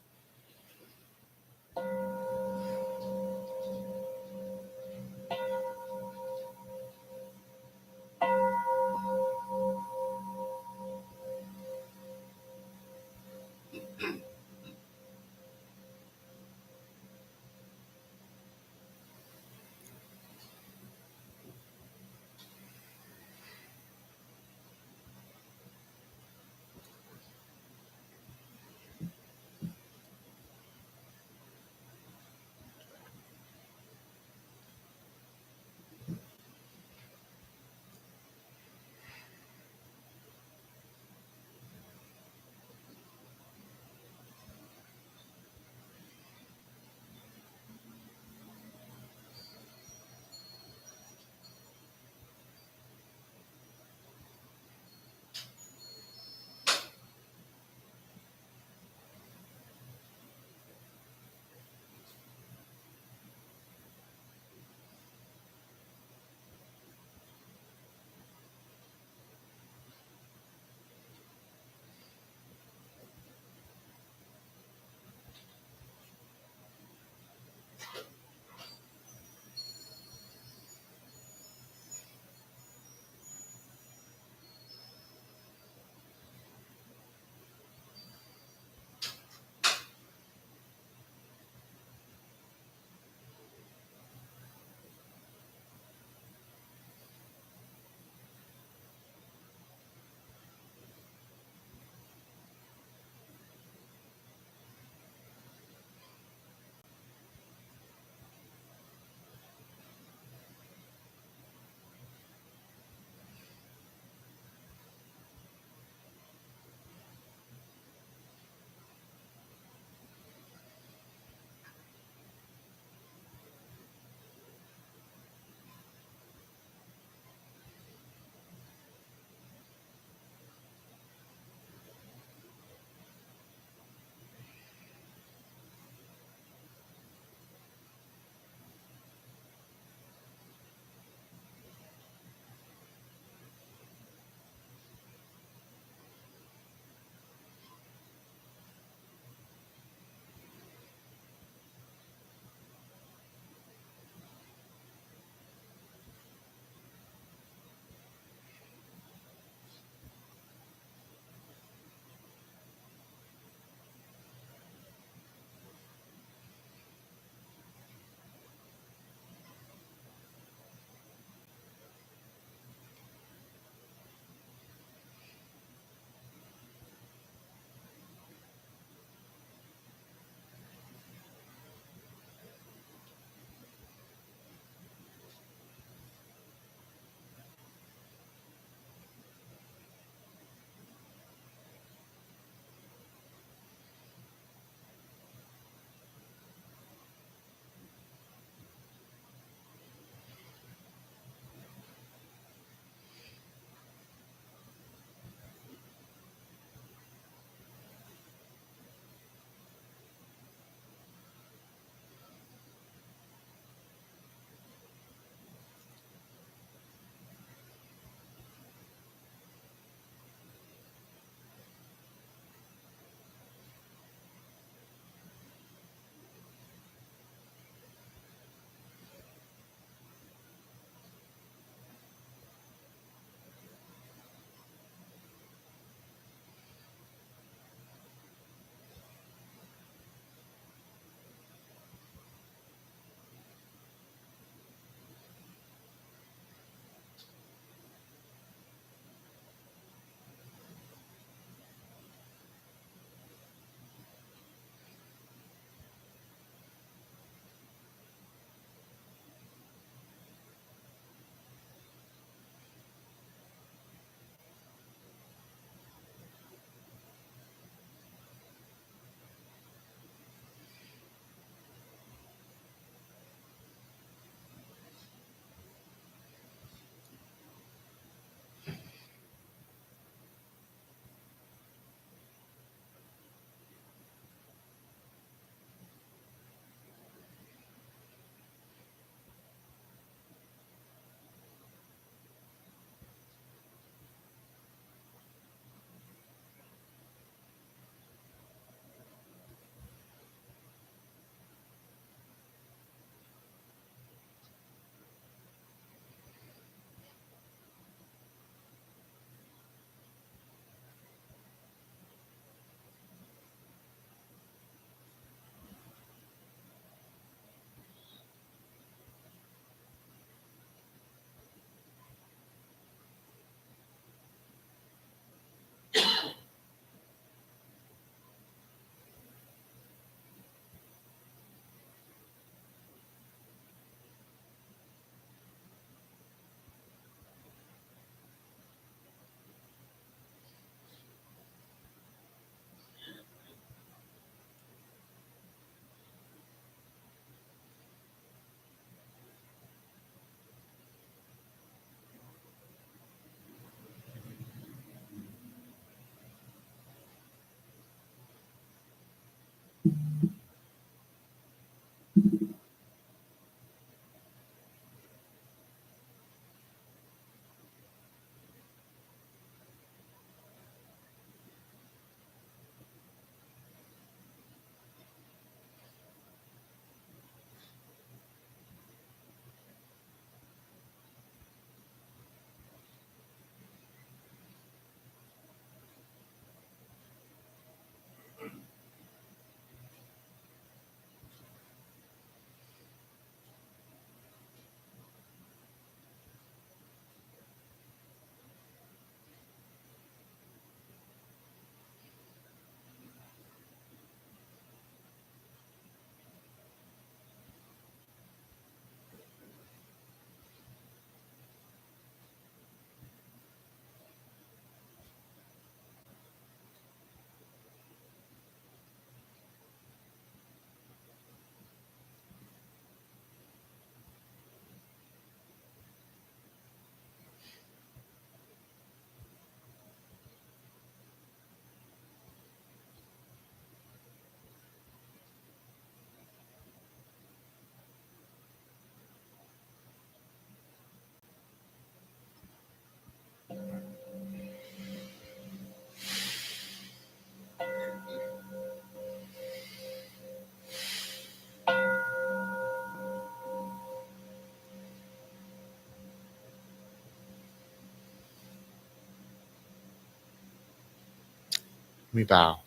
We bow.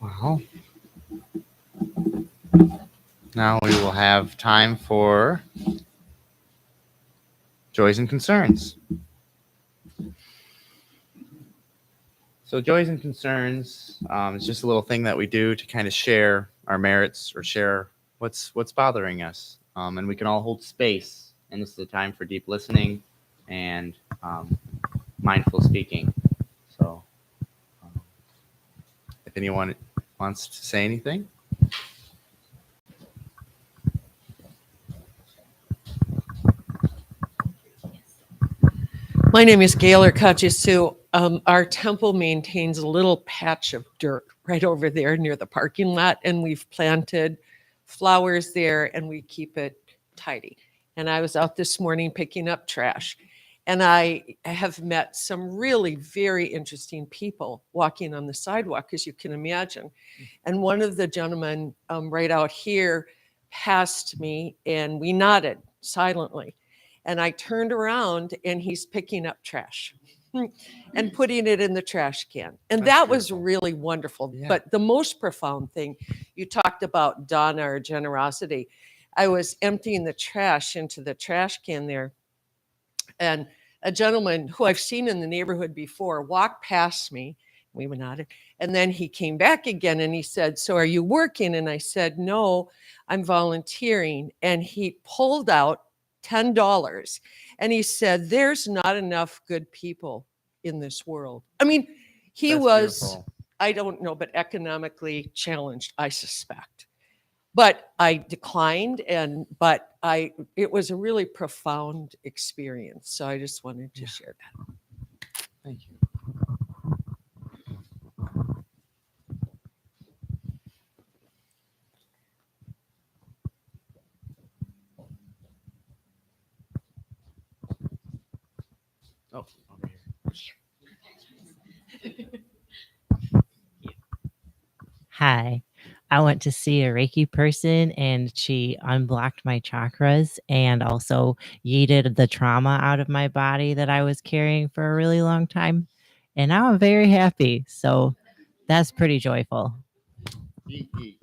Well, now we will have time for joys and concerns. So joys and concerns is just a little thing that we do to kind of share our merits or share what's bothering us. And we can all hold space. And this is a time for deep listening and mindful speaking. So if anyone wants to say anything. My name is Gail or Kaji Sue. Our temple maintains a little patch of dirt right over there near the parking lot, and we've planted flowers there, and we keep it tidy. And I was out this morning picking up trash, and I have met some really very interesting people walking on the sidewalk, as you can imagine. And one of the gentlemen right out here passed me, and we nodded silently. And I turned around and he's picking up trash and putting it in the trash can. And That's that was beautiful. really wonderful. Yeah. But the most profound thing, you talked about Dharma or generosity. I was emptying the trash into the trash can there. And a gentleman who I've seen in the neighborhood before walked past me. We went at it. And then he came back again and he said, "So are you working?" And I said, "No, I'm volunteering." And he pulled out $10 and he said, "There's not enough good people in this world." I mean, he That's was, beautiful. I don't know, but economically challenged, I suspect. But I declined, but it was a really profound experience. So I just wanted to share that. Thank you. Oh, over here. Hi. I went to see a Reiki person and she unblocked my chakras and also yeeted the trauma out of my body that I was carrying for a really long time. And now I'm very happy. So that's pretty joyful. Yeet, yeet.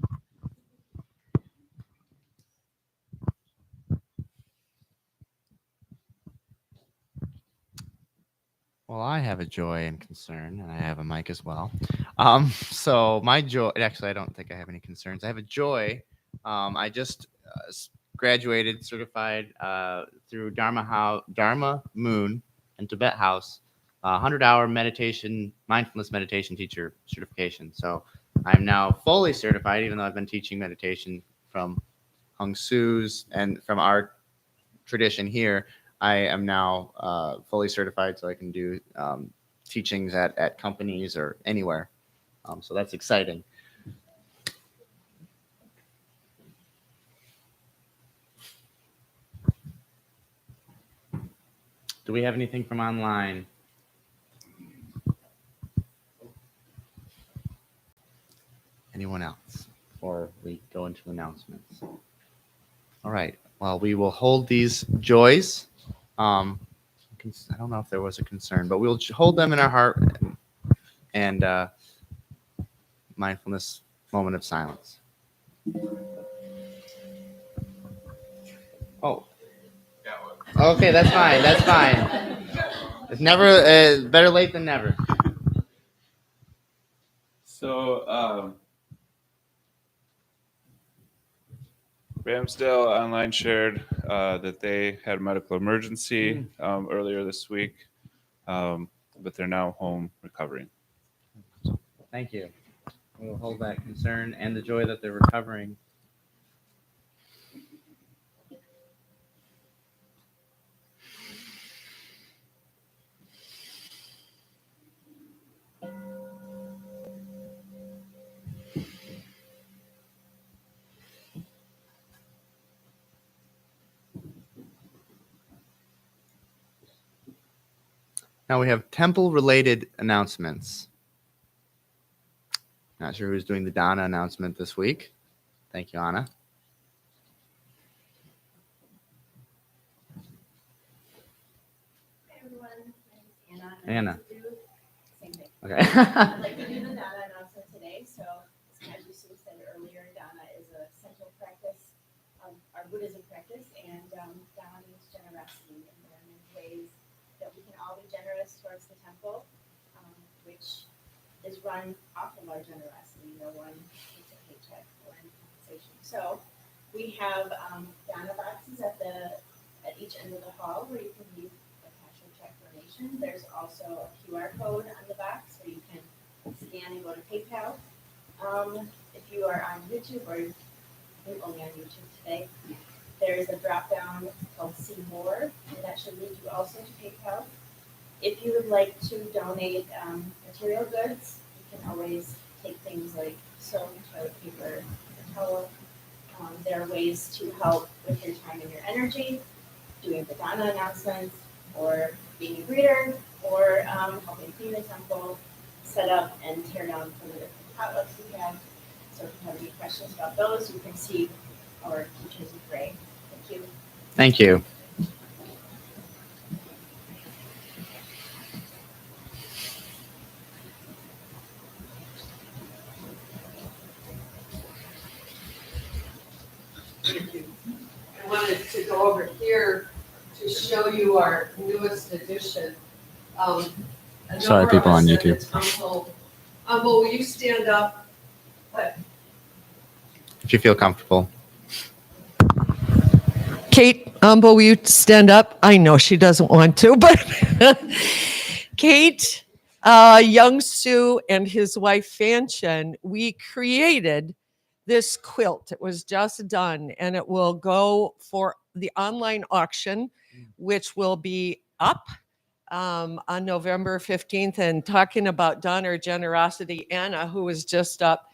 Well, I have a joy and concern, and I have a mic as well. So my joy, actually, I don't think I have any concerns. I have a joy. I just graduated, certified through Dharma Moon and Tibet House, 100-hour meditation, mindfulness meditation teacher certification. So I'm now fully certified, even though I've been teaching meditation from Hung Su's and from our tradition here. I am now fully certified, so I can do teachings at companies or anywhere. So that's exciting. Do we have anything from online? Anyone else? Before we go into announcements. All right. Well, we will hold these joys. I don't know if there was a concern, but we'll hold them in our heart and mindfulness moment of silence. Oh. Okay, that's fine. That's fine. It's never better late than never. So, Ramsdale Online shared that they had a medical emergency earlier this week, but they're now home recovering. Thank you. We'll hold that concern and the joy that they're recovering. Now we have temple-related announcements. Not sure who's doing the Dana announcement this week. Thank you, Anna. Anna. Same thing. Okay. I'd like to do the Dharma announcement today. So, as Kaji said earlier, Dharma is a central practice of our Buddhism practice, and Dharma means generosity, and there are many ways that we can all be generous towards the temple, which is run off of our generosity. No one gets a paycheck or any compensation. So, we have Dharma boxes at each end of the hall where you can leave a cash or check donation. There's also a QR code on the box where you can scan and go to PayPal. If you are on YouTube, or you're only on YouTube today, there's a drop down called See More, and that should lead you also to PayPal. If you would like to donate material goods, you can always take things like soap, toilet paper, a towel. There are ways to help with your time and your energy, doing the Dharma announcements, or being a greeter, or helping clean the temple, set up and tear down some of the different potlucks we have. So if you have any questions about those, you can see our teachers in gray. Thank you. Thank you. I wanted to go over here to show you our newest edition. Sorry, people on YouTube. Will you stand up? If you feel comfortable. Kate, will you stand up? I know she doesn't want to, but Kate, Young Sue, and his wife Fanchen, we created this quilt. It was just done, and it will go for the online auction, which will be up on November 15th. And talking about donor generosity, Anna, who was just up,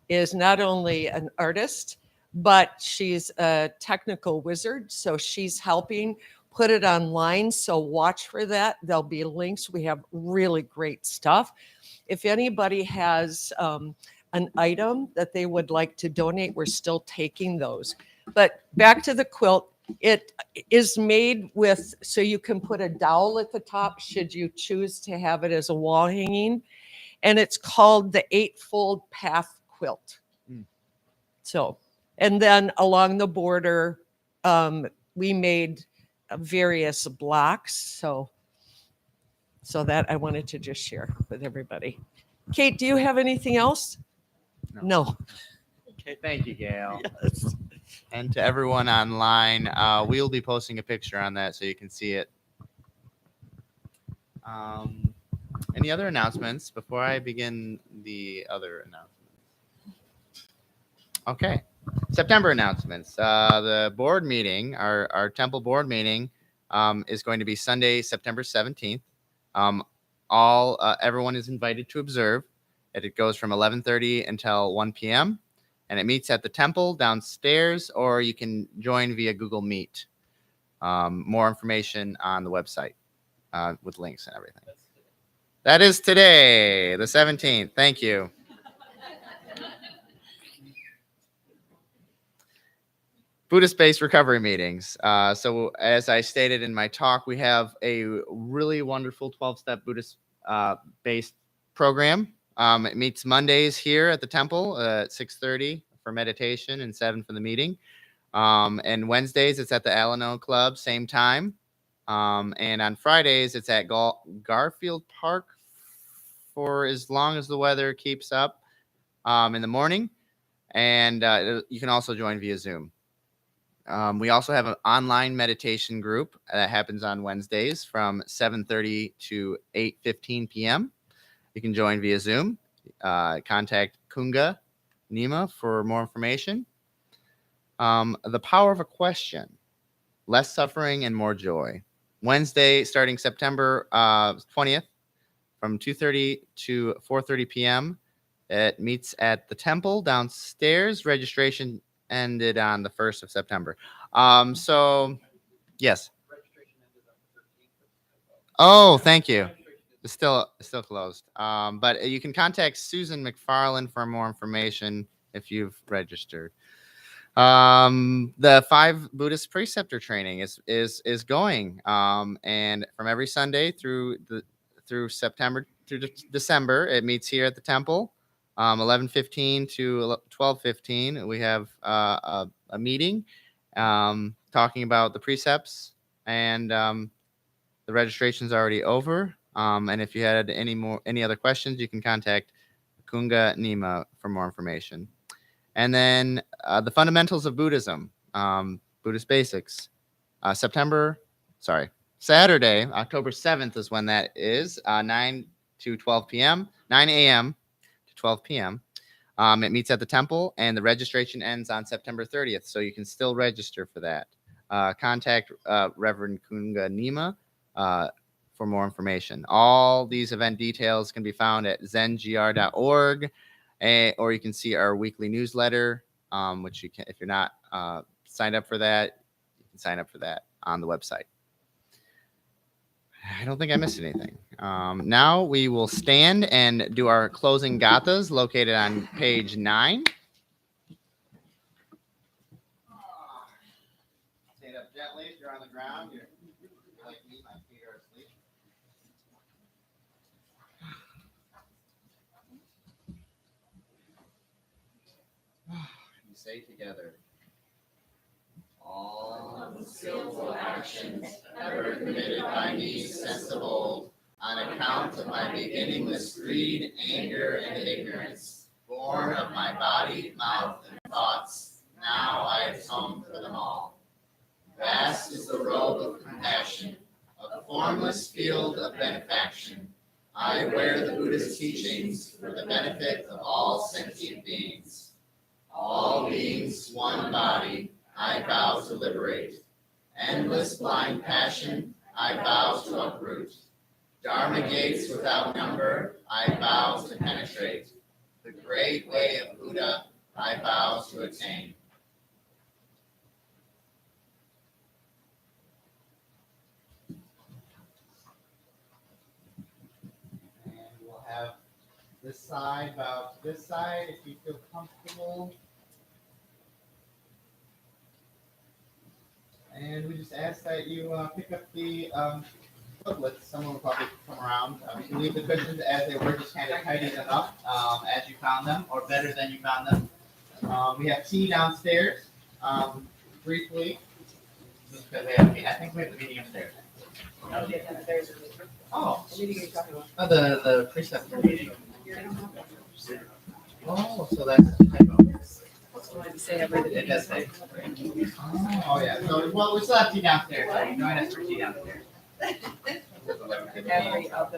is not only an artist, but she's a technical wizard. So she's helping put it online. So watch for that. There'll be links. We have really great stuff. If anybody has an item that they would like to donate, we're still taking those. But back to the quilt. It is made with, so you can put a dowel at the top should you choose to have it as a wall hanging. And it's called the Eightfold Path Quilt. So, and then along the border, we made various blocks. So that I wanted to just share with everybody. Kate, do you have anything else? No. Okay, thank you, Gail. Yes. And to everyone online, we'll be posting a picture on that so you can see it. Any other announcements before I begin the other announcements? Okay. September announcements. The board meeting, our temple board meeting, is going to be Sunday, September 17th. Everyone is invited to observe. It goes from 11:30 until 1 p.m. and it meets at the temple downstairs, or you can join via Google Meet. More information on the website with links and everything. That is today, the 17th. Thank you. Buddhist-based recovery meetings. So as I stated in my talk, we have a really wonderful 12-step Buddhist-based program. It meets Mondays here at the temple at 6:30 for meditation and 7 for the meeting. And Wednesdays, it's at the Alano Club, same time. And on Fridays, it's at Garfield Park for as long as the weather keeps up in the morning. And you can also join via Zoom. We also have an online meditation group that happens on Wednesdays from 7:30 to 8:15 p.m. You can join via Zoom. Contact Kunga Nima for more information. The Power of a Question. Less suffering and more joy. Wednesday, starting September 20th from 2:30 to 4:30 p.m. It meets at the temple downstairs. Registration ended on the 1st of September. Yes. Oh, thank you. It's still closed. But you can contact Susan McFarland for more information if you've registered. The 5 Buddhist preceptor training is going, and from every Sunday through through December. It meets here at the temple, 11:15 to 12:15. We have a meeting talking about the precepts, and the registration is already over. And if you had any other questions, you can contact Kunga Nima for more information. And then the fundamentals of Buddhism, Buddhist basics. Saturday, October 7th is when that is, 9 to 12 p.m., 9 a.m. to 12 p.m. It meets at the temple, and the registration ends on September 30th, so you can still register for that. Contact Reverend Kunga Nima for more information. All these event details can be found at zengr.org, or you can see our weekly newsletter, which you can, if you're not signed up for that, you can sign up for that on the website. I don't think I missed anything. Now we will stand and do our closing gathas located on page 9. Stand up gently if you're on the ground. You're like me, my feet are asleep. You say together, all skillful actions ever committed by me since of old, on account of my beginningless greed, anger, and ignorance, born of my body, mouth, and thoughts, now I atone for them all. Vast is the robe of compassion, a formless field of benefaction. I wear the Buddhist teachings for the benefit of all sentient beings. All beings, one body, I vow to liberate. Endless blind passion, I vow to uproot. Dharma gates without number, I vow to penetrate. The great way of Buddha, I vow to attain. And we'll have this side bow to this side if you feel comfortable. And we just ask that you pick up the footlets. Someone will probably come around. You can leave the cushions as they were, just kind of tidy them up as you found them, or better than you found them. We have tea downstairs. Briefly, because I think we have the meeting upstairs. Oh, the precept meeting. Oh, so that's a typo. It does say. Oh, yeah. So, well, we still have tea downstairs. So join us for tea downstairs. Every other.